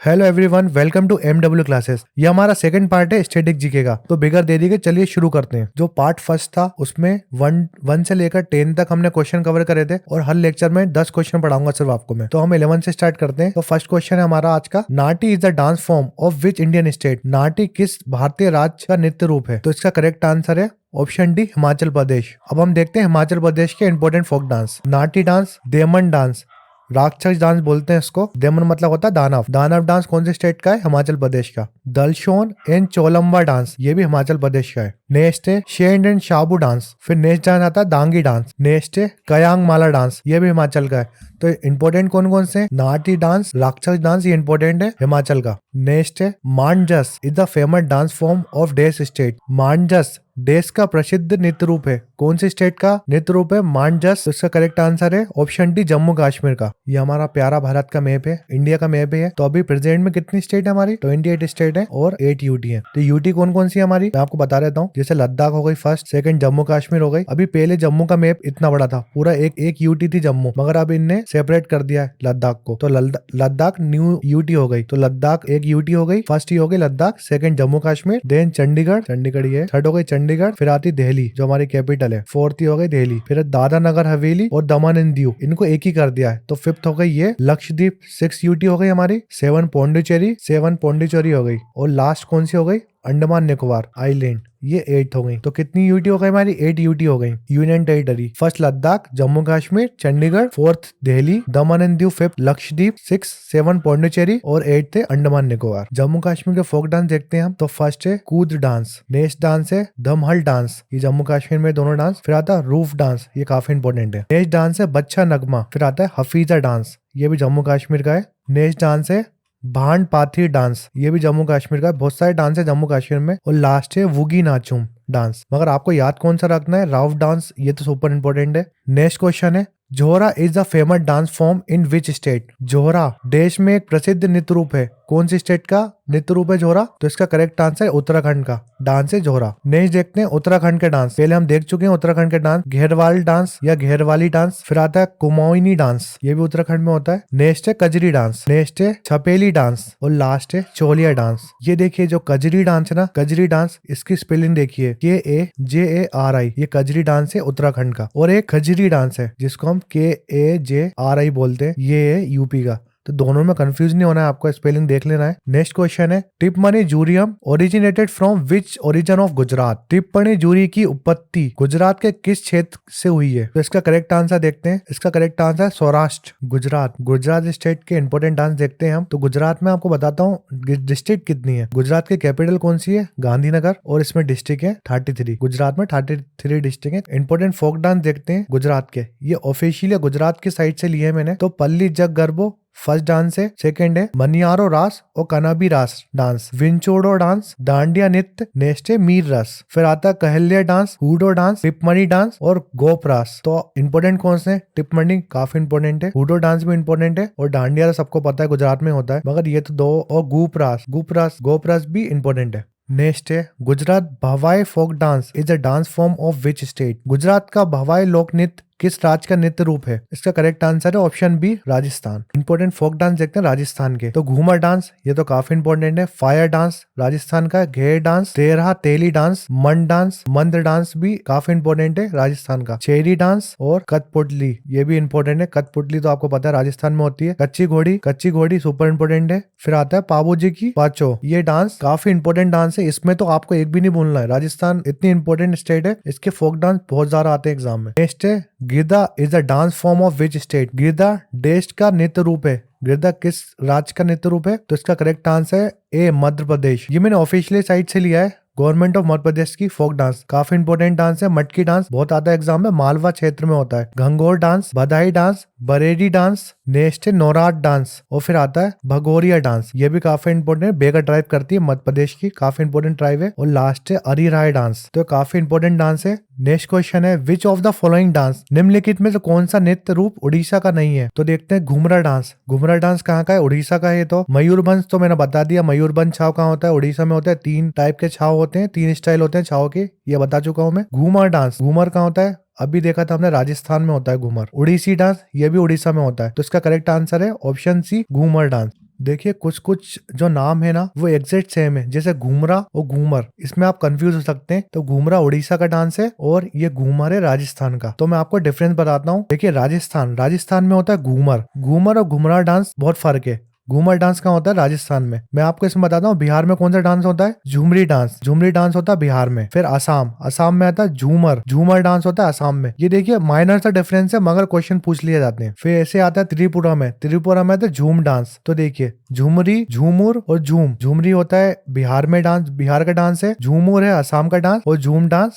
Hello everyone, welcome to MW classes. ये हमारा second part है स्टैटिक जीके का। तो बिगर देरी के चलिए शुरू करते हैं। जो पार्ट फर्स्ट था उसमें 1 से लेकर 10 तक हमने क्वेश्चन कवर करे थे और हर लेक्चर में 10 क्वेश्चन पढ़ाऊंगा सिर्फ आपको मैं। तो हम 11 से स्टार्ट करते हैं। तो फर्स्ट क्वेश्चन है हमारा आज का, Nati is the dance form of which Indian state. Nati किस भारतीय राज्य का नृत्य रूप है? तो इसका करेक्ट आंसर है ऑप्शन डी, हिमाचल प्रदेश। अब हम देखते हैं हिमाचल प्रदेश के important folk dance. Nati dance, demon dance, राक्षस डांस बोलते हैं इसको। देमन मतलब होता है दानव। दानव डांस कौन से स्टेट का है? हिमाचल प्रदेश का। दलशोन एंड चोलम्बा डांस, ये भी हिमाचल प्रदेश का है। नेक्स्ट है शेंड एंड शाबू डांस। फिर नेक्स्ट डांस आता है दांगी डांस। नेक्स्ट है कयांग माला डांस, ये भी हिमाचल का है। तो इंपोर्टेंट कौन कौन से? नाटी डांस, राक्षस डांस, ये इंपोर्टेंट है हिमाचल का। नेक्स्ट है Mandjas is the famous dance form of this state. Mandjas देश का प्रसिद्ध नृत्य रूप है। कौन सी स्टेट का नृत्य रूप है? मांडजस। तो इसका करेक्ट आंसर है ऑप्शन डी, जम्मू कश्मीर का। ये हमारा प्यारा भारत का मैप है, इंडिया का मैप है। तो अभी प्रेजेंट में कितनी स्टेट है हमारी? 28 स्टेट है और 8 यूटी है। तो यूटी कौन कौन सी है हमारी? मैं आपको बता देता हूँ। जैसे लद्दाख हो गई फर्स्ट, सेकंड जम्मू कश्मीर हो गई। अभी पहले जम्मू का मैप इतना बड़ा था, पूरा एक यूटी थी जम्मू, मगर अब इनने सेपरेट कर दिया है लद्दाख को। तो लद्दाख न्यू यूटी हो गई। तो लद्दाख एक यूटी हो गई। फर्स्ट ही हो गई लद्दाख, सेकंड जम्मू कश्मीर, देन चंडीगढ़ ये थर्ड हो गई चंडीगढ़। फिर आती दिल्ली जो हमारी कैपिटल है, फोर्थ ही हो गई दिल्ली। फिर दादरा नगर हवेली और दमन एंड दीव, इनको एक ही कर दिया है। तो फिफ्थ हो गई ये लक्षद्वीप, 6 यूटी हो गई हमारी। 7 पौंडीचेरी हो गई। और लास्ट कौन सी हो गई? अंडमान निकोबार आइलैंड, ये 8 हो गई। तो कितनी यूटी हो गई हमारी? 8 यूटी हो गई। Union territory, first Ladakh, Jammu Kashmir, Chandigarh, fourth Delhi, Daman and Diu, fifth Lakshadweep, 6 7 Pondicherry और 8 थे अंडमान निकोबार। जम्मू कश्मीर के फोक डांस देखते हैं हम। तो फर्स्ट है कूद डांस, नेक्स्ट डांस है धमहल डांस, ये जम्मू कश्मीर में दोनों डांस। फिर आता है रूफ डांस, ये काफी इंपॉर्टेंट है। नेक्स्ट डांस है बच्चा नगमा। फिर आता है हफीजा डांस, ये भी जम्मू कश्मीर का है। नेक्स्ट डांस है भांड पाथी डांस, ये भी जम्मू कश्मीर का है। बहुत सारे डांस है जम्मू कश्मीर में। और लास्ट है वुगी नाचुम डांस। मगर आपको याद कौन सा रखना है? राउफ डांस, ये तो सुपर इंपोर्टेंट है। नेक्स्ट क्वेश्चन है Zohra is the famous dance form in which state. Zohra देश में एक प्रसिद्ध नृत्य रूप है। कौन सी स्टेट का नृत्य रूप है जोहरा? तो इसका करेक्ट आंसर है उत्तराखंड का डांस है जोहरा। नेक्स्ट देखते हैं उत्तराखंड के डांस। पहले हम देख चुके हैं उत्तराखंड के डांस, घेरवाल डांस या घेरवाली डांस। फिर आता है कुमाऊनी डांस, ये भी उत्तराखंड में होता है। नेक्स्ट है कजरी डांस, नेक्स्ट है छपेली डांस और लास्ट है चोलिया डांस। ये देखिए जो कजरी डांस है ना, कजरी डांस, इसकी स्पेलिंग देखिए KAJARI, ये कजरी डांस है उत्तराखंड का। और एक खजरी डांस है जिसको हम KAJRI बोलते हैं, ये है यूपी का। तो दोनों में कंफ्यूज नहीं होना है, आपको स्पेलिंग देख लेना है। नेक्स्ट क्वेश्चन है Tippani Juriyam originated from which origin of Gujarat. Tippani Juri की उत्पत्ति गुजरात के किस क्षेत्र से हुई है? तो इसका करेक्ट आंसर देखते हैं। इसका correct answer Saurashtra, Gujarat. Gujarat state के इंपोर्टेंट डांस देखते हैं हम। तो गुजरात में आपको बताता हूँ डिस्ट्रिक्ट कितनी है। गुजरात की कैपिटल कौन सी है? गांधीनगर। और इसमें डिस्ट्रिक्ट है 33। गुजरात में 33 डिस्ट्रिक्ट है। इंपोर्टेंट फोक डांस देखते हैं गुजरात के, ये ऑफिशियल गुजरात की साइड से लिए है मैंने। तो पल्ली जग गरबो फर्स्ट डांस है। सेकंड है मनियारो रास और कनाबी रास डांस। विंचोड़ो डांस, डांडिया नृत्य। नेक्स्ट है मीर रस। फिर आता है कहल्या डांस, हुडो डांस, टिप्पणी डांस और गोप रास। तो इंपोर्टेंट कौन से? टिप्पणी काफी इंपोर्टेंट है, हुडो डांस भी इंपोर्टेंट है और डांडिया सबको पता है गुजरात में होता है, मगर ये तो दो। और गोप रास भी इंपोर्टेंट है। नेक्स्ट है Gujarat Bhavai folk dance is a dance form of which state. Gujarat का भवाई लोक नृत्य किस राज्य का नृत्य रूप है? इसका करेक्ट आंसर है option B, Rajasthan. Important folk dance देखते हैं राजस्थान के। तो घूमर डांस, ये तो काफी इंपोर्टेंट है। फायर डांस राजस्थान का। घेर डांस, तेरहा तेली डांस, मन डांस, मंत्र डांस भी काफी इंपोर्टेंट है राजस्थान का। चेरी डांस और कठपुतली, ये भी इंपोर्टेंट है। कठपुतली तो आपको पता है राजस्थान में होती है। कच्ची घोड़ी सुपर इंपोर्टेंट है। फिर आता है पाबूजी की पाचो, ये डांस काफी इंपोर्टेंट डांस है। इसमें तो आपको एक भी नहीं भूलना है। राजस्थान इतनी इंपोर्टेंट स्टेट है, इसके फोक डांस बहुत ज्यादा आते हैं एग्जाम में। नेक्स्ट है Girda is a dance form of which state. Girda देश का नृत्य रूप है। गिरदा किस राज्य का नृत्य रूप है? तो इसका करेक्ट आंसर है ए, मध्य प्रदेश। ये मैंने ऑफिशियली साइट से लिया है, गवर्नमेंट ऑफ मध्य प्रदेश की फोक डांस। काफी इंपोर्टेंट डांस है। मटकी डांस बहुत आता है एग्जाम में, मालवा क्षेत्र में होता है। घंगोर डांस, बधाई डांस, बरेडी डांस। नेक्स्ट है नौराट डांस और फिर आता है भगोरिया डांस, ये भी काफी इंपोर्टेंट है। बेगा ट्राइब करती है मध्य प्रदेश की, काफी इंपोर्टेंट ट्राइब है। और लास्ट है अरिराय डांस, तो काफी इंपोर्टेंट डांस है। नेक्स्ट क्वेश्चन है which of the following dance, निम्नलिखित में से कौन सा नृत्य रूप उड़ीसा का नहीं है? तो देखते हैं घुमरा डांस। घुमरा डांस कहाँ का है? उड़ीसा का है। तो मयूरभंज तो मैंने बता दिया, मयूरभंज छाव कहाँ होता है? उड़ीसा में होता है। 3 टाइप के छाव होते हैं, 3 स्टाइल होते हैं छाव के, ये बता चुका हूँ मैं। घूमर डांस, घूमर कहाँ होता है? अभी देखा था हमने राजस्थान में होता है घूमर। उड़ीसी डांस, ये भी उड़ीसा में होता है। तो इसका करेक्ट आंसर है ऑप्शन सी, घूमर डांस। देखिए कुछ कुछ जो नाम है ना वो एग्जैक्ट सेम है, जैसे घूमरा और घूमर, इसमें आप कंफ्यूज हो सकते हैं। तो घूमरा उड़ीसा का डांस है और ये घूमर है राजस्थान का। तो मैं आपको डिफरेंस बताता हूँ। देखिए राजस्थान में होता है घूमर। घूमर और घुमरा डांस बहुत फर्क है। घूमर डांस कहाँ होता है? राजस्थान में। मैं आपको इसमें बताता हूँ बिहार में कौन सा डांस होता है? झुमरी डांस। झुमरी डांस होता है बिहार में। फिर असम में आता है झूमर। झूमर डांस होता है असम में। ये देखिए माइनर सा डिफरेंस है मगर क्वेश्चन पूछ लिए जाते हैं। फिर ऐसे आता है त्रिपुरा में। त्रिपुरा में आता है झूम डांस। तो देखिए झुमरी, झूमुर और झूम। झुमरी होता है बिहार में डांस, बिहार का डांस है। झूमुर है असम का डांस और झूम डांस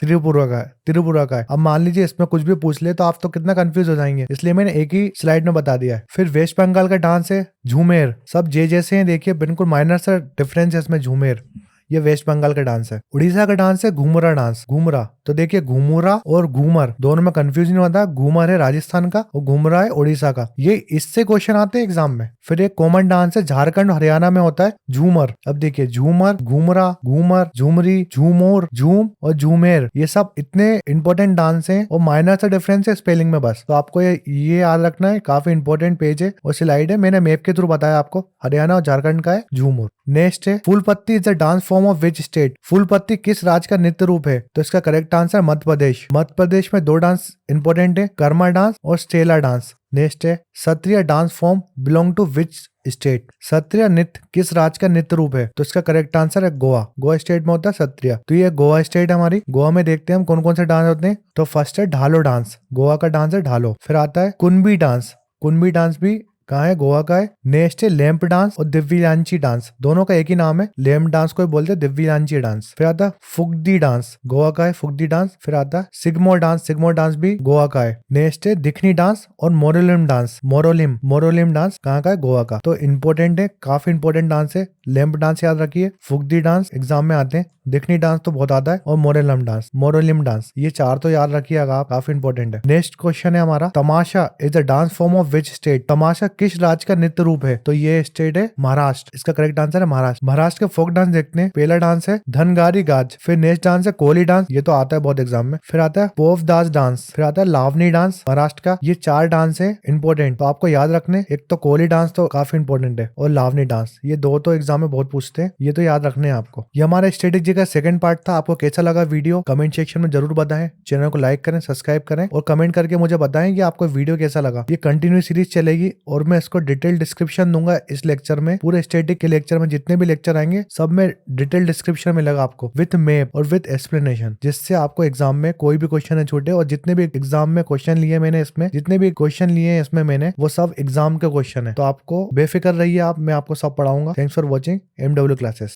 त्रिपुरा का है। अब मान लीजिए इसमें कुछ भी पूछ ले तो आप तो कितना कंफ्यूज हो जाएंगे, इसलिए मैंने एक ही स्लाइड में बता दिया है। फिर वेस्ट बंगाल का डांस है झूमेर। सब जे जैसे हैं, देखिए बिल्कुल माइनर सा डिफरेंस है इसमें। झूमेर ये वेस्ट बंगाल का डांस है। उड़ीसा का डांस है घूमरा डांस। घूमरा तो देखिए घूमरा और घूमर दोनों में कंफ्यूजन होता है। घूमर है राजस्थान का और घूमरा है उड़ीसा का। ये इससे क्वेश्चन आते हैं एग्जाम में। फिर एक कॉमन डांस है झारखंड हरियाणा में होता है झूमर। अब देखिए झूमर, घूमरा, घूमर, झुमरी, झूमोर, झूम और झूमेर, ये सब इतने इंपॉर्टेंट डांस हैं और माइनर सा डिफरेंस है स्पेलिंग में बस। तो आपको ये याद रखना है। काफी इंपॉर्टेंट पेज है और स्लाइड है, मैंने मैप के थ्रू बताया आपको। हरियाणा और झारखंड का है झूमर। नेक्स्ट है Phool Patti is the dance form of which state? Phool Patti किस राज्य का नृत्य रूप है? तो इसका करेक्ट आंसर मध्य प्रदेश। मध्य प्रदेश में दो डांस इंपॉर्टेंट है, कर्मा डांस और स्टेला डांस। नेक्स्ट है Sattriya dance form belong to which state? Sattriya नृत्य किस राज्य का नृत्य रूप है? तो इसका करेक्ट आंसर है गोवा। गोवा स्टेट में होता है सत्रिया। तो ये गोवा स्टेट है हमारी। गोवा में देखते हैं हम कौन कौन से डांस होते हैं। तो फर्स्ट है ढालो डांस। गोवा का डांस है ढालो। फिर आता है कुनबी डांस। कुनबी डांस भी कहाँ है? गोवा का है। नेक्स्ट है लैंप डांस और दिव्यांची डांस। दोनों का एक ही नाम है, लैंप डांस को बोलते हैं दिव्यांची डांस। फिर आता है फुगदी डांस। गोवा का है फुगदी डांस। फिर आता है सिग्मोर डांस। सिग्मोर डांस भी गोवा का है। नेक्स्ट है दिखनी डांस और मोरोलिम डांस। मोरोलिम डांस कहाँ का है? गोवा का। तो इंपॉर्टेंट है, काफी इंपॉर्टेंट डांस है। लैंप डांस याद रखिए, फुगदी डांस एग्जाम में आते हैं, दिखनी डांस तो बहुत आता है, और मोरोलिम डांस ये चार तो याद रखिएगा आप, काफी इंपॉर्टेंट है। नेक्स्ट क्वेश्चन है हमारा Tamasha is the dance form of which state? Tamasha किस राज्य का नृत्य रूप है? तो ये स्टेट है महाराष्ट्र। इसका करेक्ट आंसर है महाराष्ट्र। महाराष्ट्र के फोक डांस देखते हैं। पहला डांस है धनगारी गाज। फिर नेक्स्ट डांस है कोली डांस, ये तो आता है बहुत एग्जाम में। फिर आता है पोवदास डांस। फिर आता है लावनी डांस महाराष्ट्र का। ये चार डांस है इंपॉर्टेंट, तो आपको याद रखने। एक तो कोली डांस तो काफी इंपॉर्टेंट है और लावनी डांस, ये दो तो एग्जाम में बहुत पूछते हैं, ये तो याद रखने हैं आपको। ये हमारा स्ट्रेटेजी का सेकंड पार्ट था। आपको कैसा लगा वीडियो कमेंट सेक्शन में जरूर बताएं। चैनल को लाइक करें, सब्सक्राइब करें और कमेंट करके मुझे बताएं कि आपको वीडियो कैसा लगा। ये कंटिन्यू सीरीज चलेगी और मैं इसको डिटेल डिस्क्रिप्शन दूंगा इस लेक्चर में। पूरे स्टैटिक के लेक्चर में जितने भी लेक्चर आएंगे सब में डिटेल डिस्क्रिप्शन मिलेगा आपको, विथ मैप और विथ एक्सप्लेनेशन, जिससे आपको एग्जाम में कोई भी क्वेश्चन है छोटे, और जितने भी एग्जाम में क्वेश्चन लिए मैंने इसमें, जितने भी क्वेश्चन लिए हैं इसमें मैंने, वो सब एग्जाम के क्वेश्चन है। तो आपको बेफिक्र रहिए आप, मैं आपको सब पढ़ाऊंगा। Thanks for watching MW classes.